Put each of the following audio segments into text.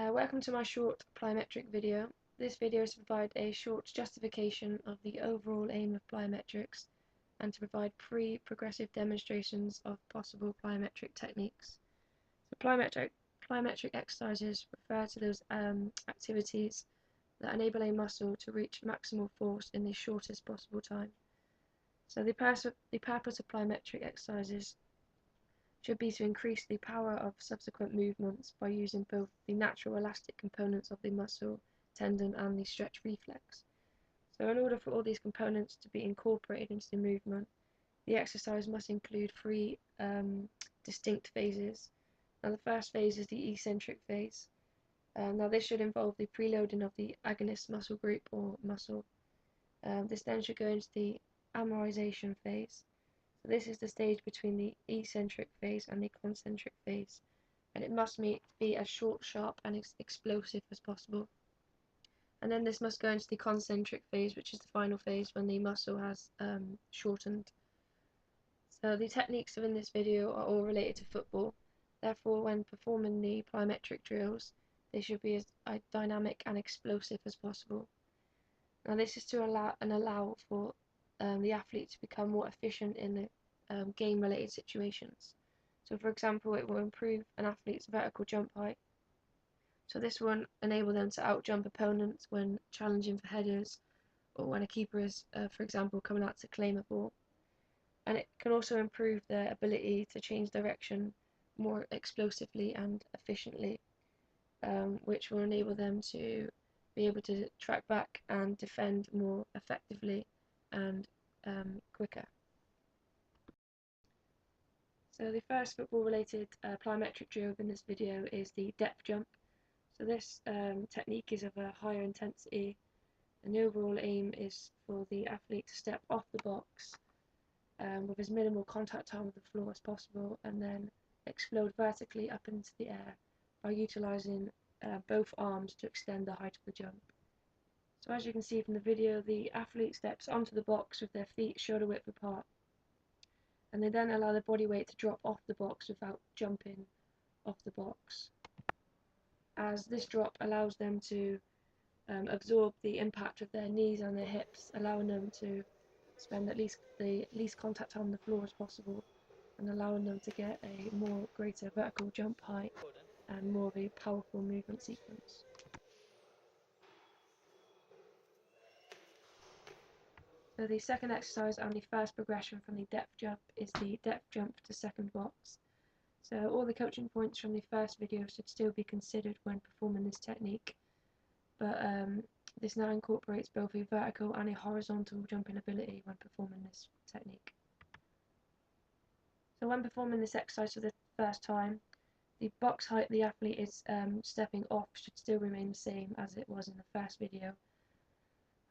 Welcome to my short plyometric video. This video is to provide a short justification of the overall aim of plyometrics and to provide pre-progressive demonstrations of possible plyometric techniques. So plyometric exercises refer to those activities that enable a muscle to reach maximal force in the shortest possible time. So the purpose of plyometric exercises should be to increase the power of subsequent movements by using both the natural elastic components of the muscle, tendon and the stretch reflex. So in order for all these components to be incorporated into the movement, the exercise must include three distinct phases. Now the first phase is the eccentric phase. Now this should involve the preloading of the agonist muscle group or muscle. This then should go into the amerization phase. So this is the stage between the eccentric phase and the concentric phase, and it must be as short, sharp and explosive as possible. And then this must go into the concentric phase, which is the final phase when the muscle has shortened. So the techniques within this video are all related to football. Therefore, when performing the plyometric drills, they should be as dynamic and explosive as possible. Now this is to allow for the athlete to become more efficient in the game-related situations. So for example, it will improve an athlete's vertical jump height. So this will enable them to outjump opponents when challenging for headers or when a keeper is, for example, coming out to claim a ball. And it can also improve their ability to change direction more explosively and efficiently, which will enable them to be able to track back and defend more effectively and quicker. So the first football related plyometric drill in this video is the depth jump. So this technique is of a higher intensity, and the overall aim is for the athlete to step off the box with as minimal contact time with the floor as possible, and then explode vertically up into the air by utilising both arms to extend the height of the jump. So as you can see from the video, the athlete steps onto the box with their feet shoulder width apart, and they then allow their body weight to drop off the box without jumping off the box, as this drop allows them to absorb the impact of their knees and their hips, allowing them to spend the least contact on the floor as possible, and allowing them to get a greater vertical jump height and more of a powerful movement sequence. So the second exercise and the first progression from the depth jump is the depth jump to second box. So all the coaching points from the first video should still be considered when performing this technique, but this now incorporates both a vertical and a horizontal jumping ability when performing this technique. So when performing this exercise for the first time, the box height the athlete is stepping off should still remain the same as it was in the first video.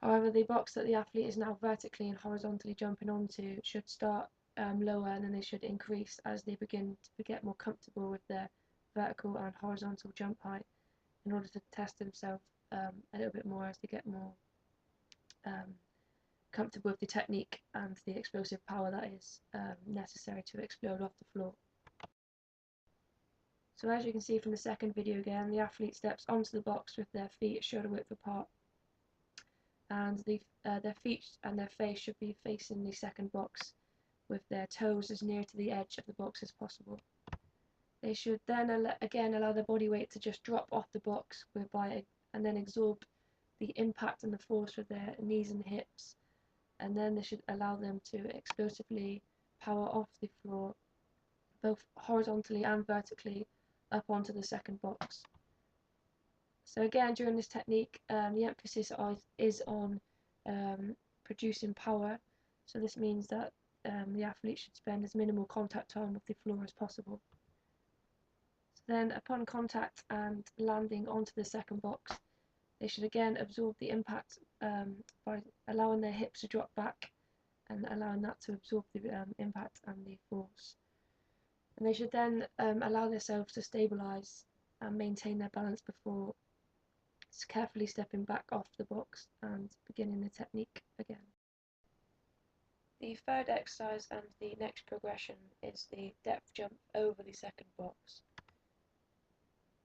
However, the box that the athlete is now vertically and horizontally jumping onto should start lower, and then they should increase as they begin to get more comfortable with their vertical and horizontal jump height, in order to test themselves a little bit more as they get more comfortable with the technique and the explosive power that is necessary to explode off the floor. So as you can see from the second video again, the athlete steps onto the box with their feet shoulder width apart, and their feet and their face should be facing the second box with their toes as near to the edge of the box as possible. They should then again allow their body weight to just drop off the box and then absorb the impact and the force with their knees and hips, and then they should allow them to explosively power off the floor, both horizontally and vertically, up onto the second box. So again, during this technique, the emphasis is on producing power. So this means that the athlete should spend as minimal contact time with the floor as possible. So then, upon contact and landing onto the second box, they should again absorb the impact by allowing their hips to drop back and allowing that to absorb the impact and the force. And they should then allow themselves to stabilise and maintain their balance before carefully stepping back off the box and beginning the technique again. The third exercise and the next progression is the depth jump over the second box.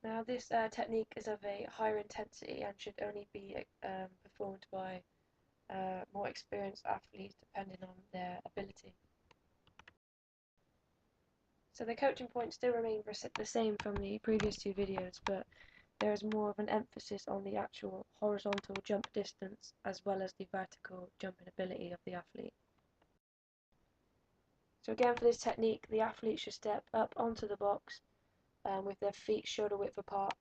Now this technique is of a higher intensity and should only be performed by more experienced athletes depending on their ability. So the coaching points still remain the same from the previous two videos, but there is more of an emphasis on the actual horizontal jump distance as well as the vertical jumping ability of the athlete. So again, for this technique, the athlete should step up onto the box with their feet shoulder width apart.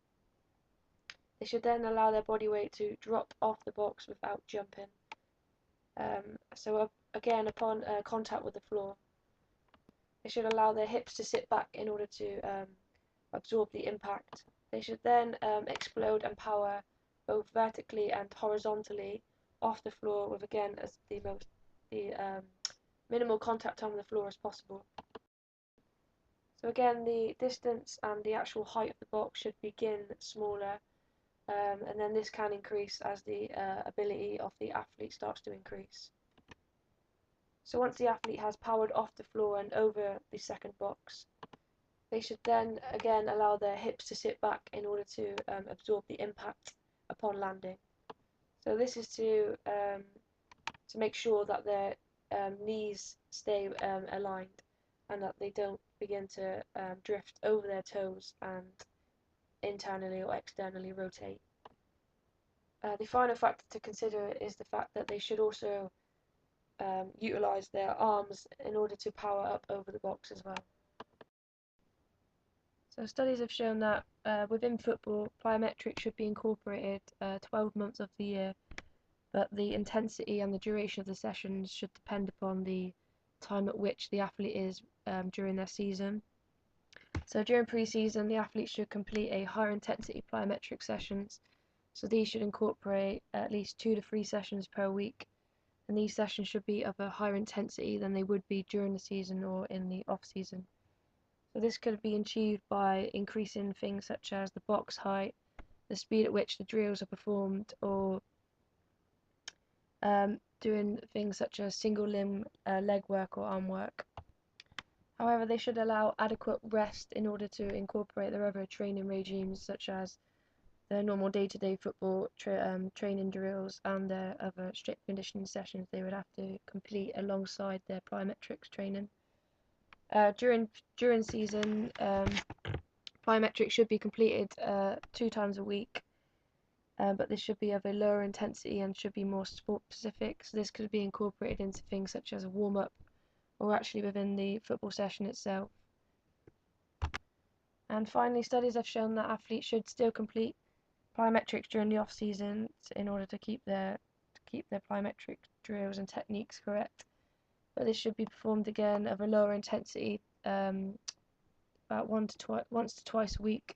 They should then allow their body weight to drop off the box without jumping. Again, upon contact with the floor, they should allow their hips to sit back in order to absorb the impact. They should then explode and power both vertically and horizontally off the floor with, again, as the minimal contact on the floor as possible. So again, the distance and the actual height of the box should begin smaller, and then this can increase as the ability of the athlete starts to increase. So once the athlete has powered off the floor and over the second box, they should then again allow their hips to sit back in order to absorb the impact upon landing. So this is to make sure that their knees stay aligned and that they don't begin to drift over their toes and internally or externally rotate. The final factor to consider is the fact that they should also utilize their arms in order to power up over the box as well. So studies have shown that within football, plyometric should be incorporated 12 months of the year, but the intensity and the duration of the sessions should depend upon the time at which the athlete is during their season. So during pre-season, the athlete should complete a higher intensity plyometric sessions. So these should incorporate at least 2 to 3 sessions per week, and these sessions should be of a higher intensity than they would be during the season or in the off-season. So this could be achieved by increasing things such as the box height, the speed at which the drills are performed, or doing things such as single limb leg work or arm work. However, they should allow adequate rest in order to incorporate their other training regimes such as their normal day-to-day football training drills and their other strict conditioning sessions they would have to complete alongside their plyometrics training. During season, plyometrics should be completed 2 times a week, but this should be of a lower intensity and should be more sport specific. So this could be incorporated into things such as a warm-up or actually within the football session itself. And finally, studies have shown that athletes should still complete plyometrics during the off season in order to keep their plyometric drills and techniques correct. But this should be performed again of a lower intensity, about once to twice a week,